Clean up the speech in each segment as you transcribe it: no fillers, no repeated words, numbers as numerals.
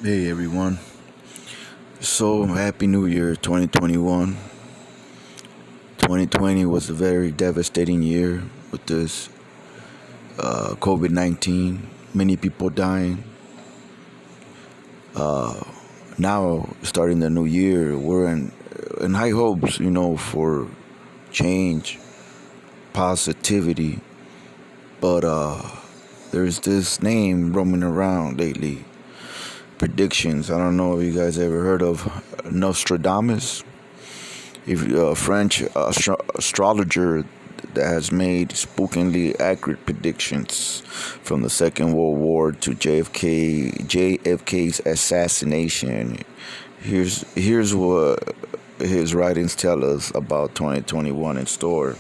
Hey everyone. So happy New Year 2021. 2020 was a very devastating year with this COVID-19. Many people dying. Now starting the new year, we're in high hopes, for change, positivity. But there's this name roaming around lately. Predictions. I don't know if you guys ever heard of Nostradamus. If a French astrologer that has made spookingly accurate predictions from the Second World War to JFK's assassination. Here's what his writings tell us about 2021 in store.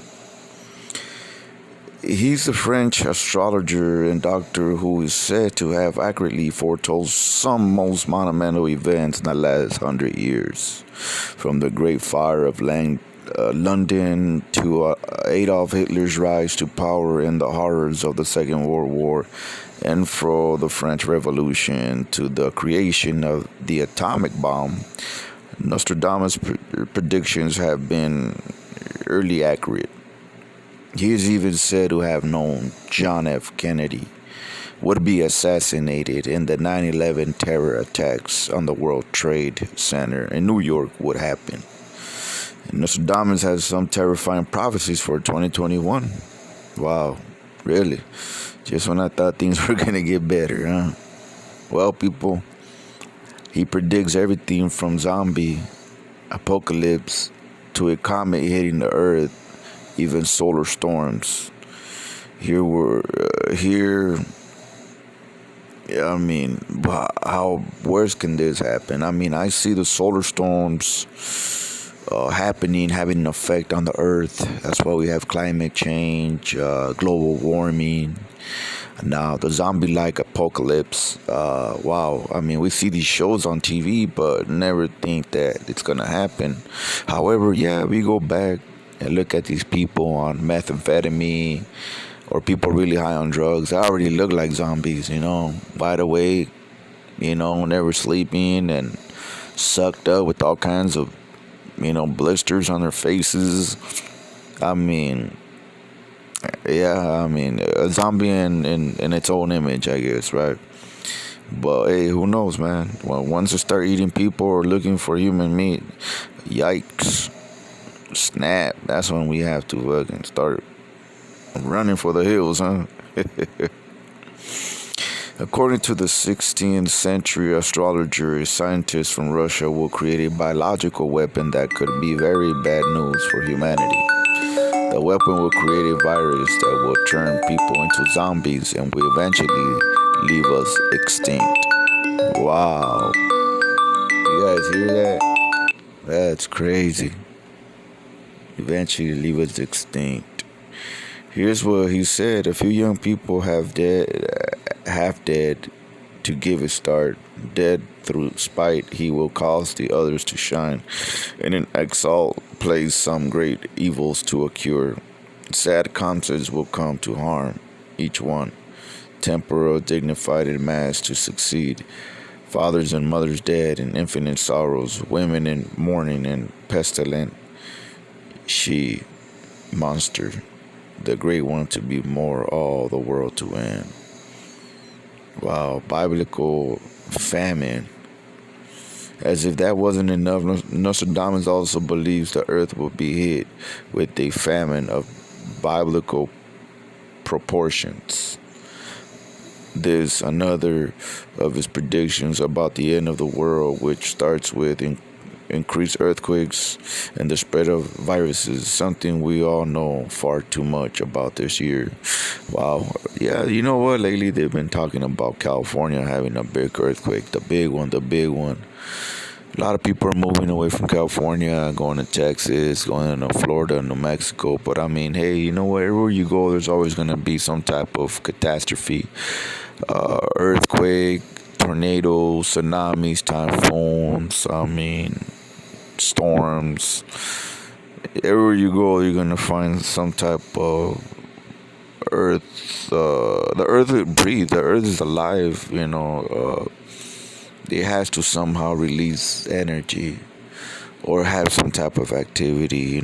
He's a French astrologer and doctor who is said to have accurately foretold some most monumental events in the last 100 years, from the Great Fire of London to Adolf Hitler's rise to power and the horrors of the Second World War, and for the French Revolution to the creation of the atomic bomb. Nostradamus' predictions have been early accurate. He is even said to have known John F. Kennedy would be assassinated in the 9/11 terror attacks on the World Trade Center in New York would happen. And Nostradamus has some terrifying prophecies for 2021. Wow, really? Just when I thought things were going to get better, huh? Well, people, he predicts everything from zombie apocalypse to a comet hitting the Earth, even solar storms. Here. Yeah, I mean, how worse can this happen? I mean, I see the solar storms happening, having an effect on the Earth. That's why we have climate change, global warming. Now the zombie-like apocalypse. Wow, I mean, we see these shows on TV, but never think that it's gonna happen. However, yeah, we go back and look at these people on methamphetamine or people really high on drugs. They already look like zombies, wide awake, never sleeping and sucked up with all kinds of, blisters on their faces. I mean, yeah, I mean, a zombie in its own image, I guess, right? But hey, who knows, man? Well, once you start eating people or looking for human meat, yikes. Snap, that's when we have to fucking start running for the hills, huh? According to the 16th century astrologer, scientists from Russia will create a biological weapon that could be very bad news for humanity. The weapon will create a virus that will turn people into zombies and will eventually leave us extinct. Wow. You guys hear that? That's crazy. Eventually leave us extinct. Here's what he said: a few young people half dead to give a start. Dead through spite, he will cause the others to shine, and in exile plays some great evils to occur. Sad consequences will come to harm each one. Temporal, dignified, and mass to succeed. Fathers and mothers dead in infinite sorrows. Women in mourning and pestilent. She, monster, the great one to be more, all the world to end. Wow, biblical famine. As if that wasn't enough, Nostradamus also believes the earth will be hit with a famine of biblical proportions. There's another of his predictions about the end of the world, which starts with increased earthquakes and the spread of viruses, something we all know far too much about this year. Wow. Yeah, you know what? Lately they've been talking about California having a big earthquake, the big one. A lot of people are moving away from California, going to Texas, going to Florida, New Mexico. But I mean, hey, you know what? Everywhere you go, there's always going to be some type of catastrophe, earthquake, tornadoes, tsunamis, typhoons. I mean, storms. Everywhere you go, you're gonna find some type of earth. The earth breathes. The earth is alive. it has to somehow release energy or have some type of activity,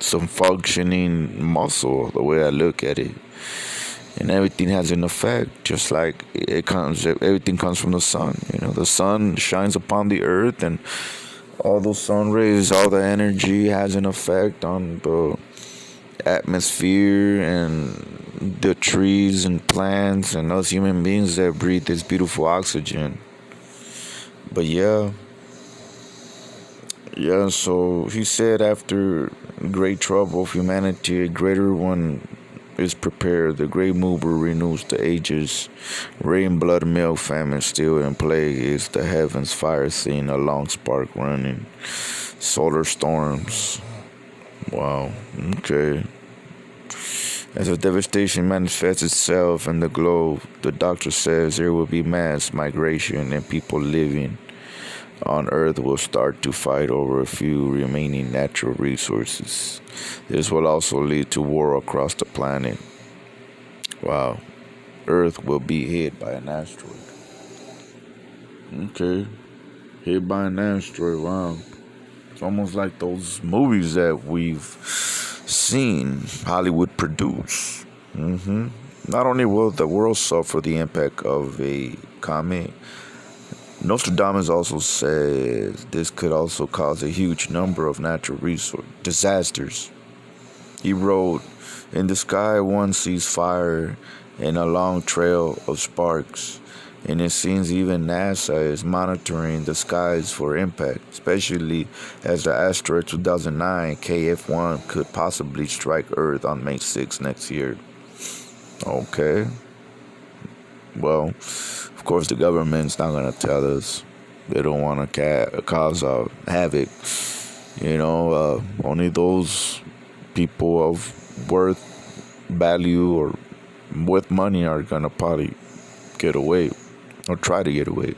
some functioning muscle, the way I look at it. And everything has an effect, just like everything comes from the sun. The sun shines upon the earth, and all those sun rays, all the energy has an effect on the atmosphere and the trees and plants and us human beings that breathe this beautiful oxygen. But yeah, so he said after great trouble of humanity, a greater one is prepared. The great mover renews the ages. Rain, blood, milk, famine, steel, and plague is the heavens fire scene, a long spark running. Solar storms. Wow. Okay. As the devastation manifests itself in the globe, the doctor says there will be mass migration and people living on Earth will start to fight over a few remaining natural resources. This will also lead to war across the planet. Wow. Earth will be hit by an asteroid. Okay. Hit by an asteroid. Wow. It's almost like those movies that we've seen Hollywood produce. Not only will the world suffer the impact of a comet, Nostradamus also says this could also cause a huge number of natural resource disasters. He wrote, "In the sky one sees fire and a long trail of sparks, and it seems even NASA is monitoring the skies for impact, especially as the asteroid 2009 KF1 could possibly strike Earth on May 6 next year." Okay. Well, of course, the government's not going to tell us. They don't want to cause havoc. Only those people of worth, value, or with money are going to probably get away or try to get away.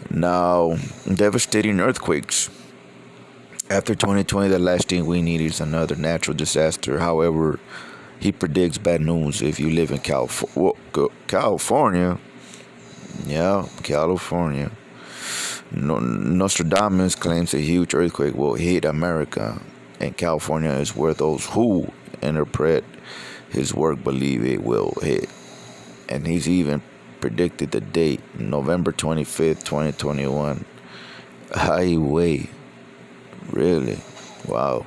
Now, devastating earthquakes. After 2020, the last thing we need is another natural disaster. However, he predicts bad news if you live in California. Yeah, California. Nostradamus claims a huge earthquake will hit America, and California is where those who interpret his work believe it will hit. And he's even predicted the date, November 25th, 2021. Highway. Really? Wow.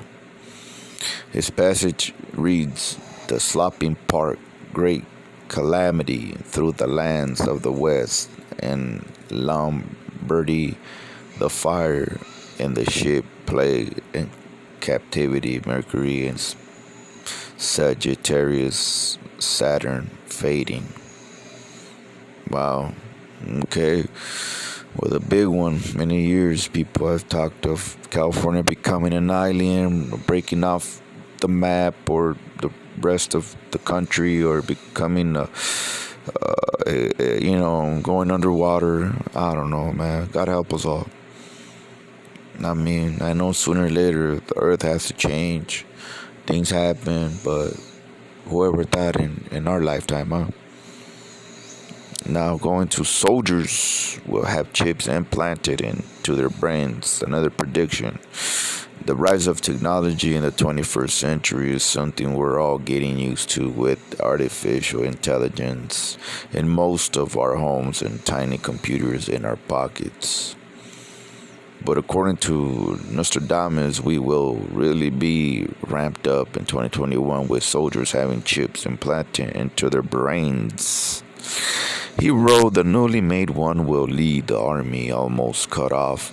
His passage reads, "The slopping part, great calamity through the lands of the West, and Lombardy, the fire and the ship, plague and captivity, Mercury and Sagittarius, Saturn fading." Wow. Okay. Well, the big one, many years people have talked of California becoming an island, breaking off the map or the rest of the country, or becoming going underwater. I don't know, man. God help us all. I mean, I know sooner or later the earth has to change. Things happen, but whoever thought in our lifetime, huh? Now, going to soldiers will have chips implanted into their brains. Another prediction. The rise of technology in the 21st century is something we're all getting used to, with artificial intelligence in most of our homes and tiny computers in our pockets. But according to Nostradamus, we will really be ramped up in 2021 with soldiers having chips implanted into their brains. He wrote, "The newly made one will lead the army almost cut off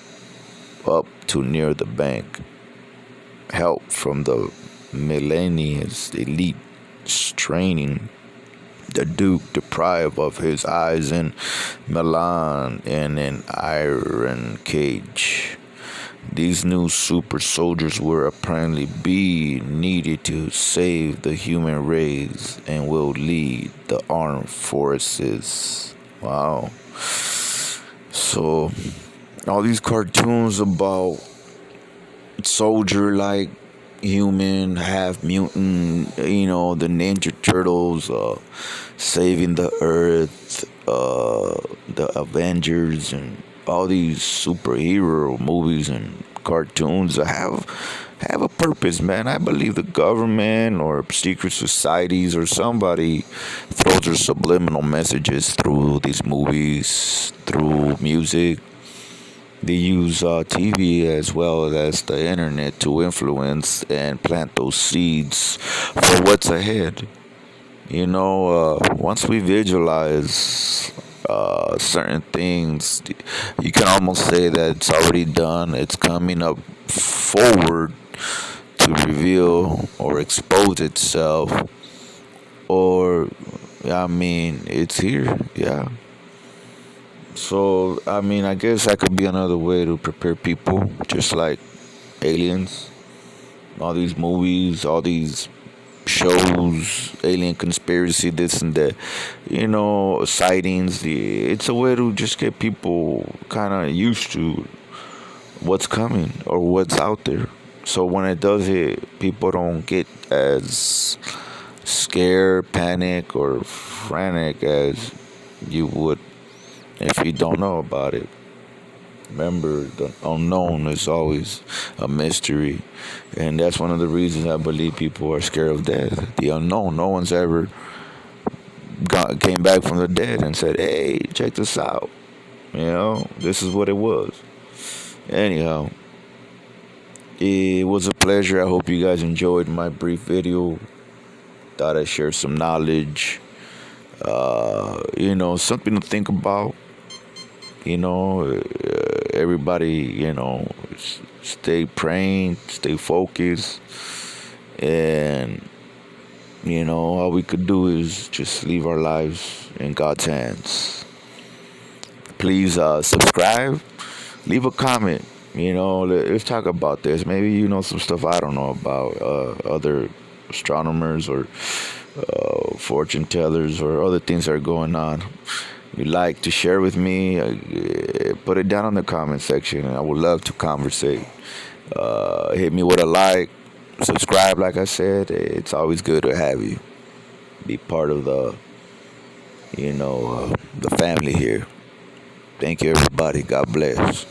up to near the bank. Help from the millennials elite straining the Duke deprived of his eyes in Milan in an iron cage. These new super soldiers will apparently be needed to save the human race and will lead the armed forces." Wow. So, all these cartoons about soldier-like human, half mutant, the Ninja Turtles saving the earth, the Avengers and all these superhero movies and cartoons have a purpose, man. I believe the government or secret societies or somebody throws their subliminal messages through these movies, through music. They use TV as well as the internet to influence and plant those seeds for what's ahead. Once we visualize certain things, you can almost say that it's already done. It's coming up forward to reveal or expose itself, or it's here. Yeah. So, I guess that could be another way to prepare people, just like aliens, all these movies, all these shows, alien conspiracy, this and that, sightings. It's a way to just get people kind of used to what's coming or what's out there. So when it does hit, people don't get as scared, panic, or frantic as you would if you don't know about it. Remember, the unknown is always a mystery. And that's one of the reasons I believe people are scared of death. The unknown. No one's ever came back from the dead and said, hey, check this out. This is what it was. Anyhow, it was a pleasure. I hope you guys enjoyed my brief video. Thought I'd share some knowledge. Something to think about. Everybody, stay praying, stay focused, and all we could do is just leave our lives in God's hands. Please subscribe, leave a comment. Let's talk about this. Maybe you know some stuff I don't know about, other astronomers or fortune tellers or other things that are going on. You'd like to share with me, put it down in the comment section, and I would love to conversate. Hit me with a like, subscribe. Like I said, it's always good to have you be part of the family here. Thank you, everybody. God bless.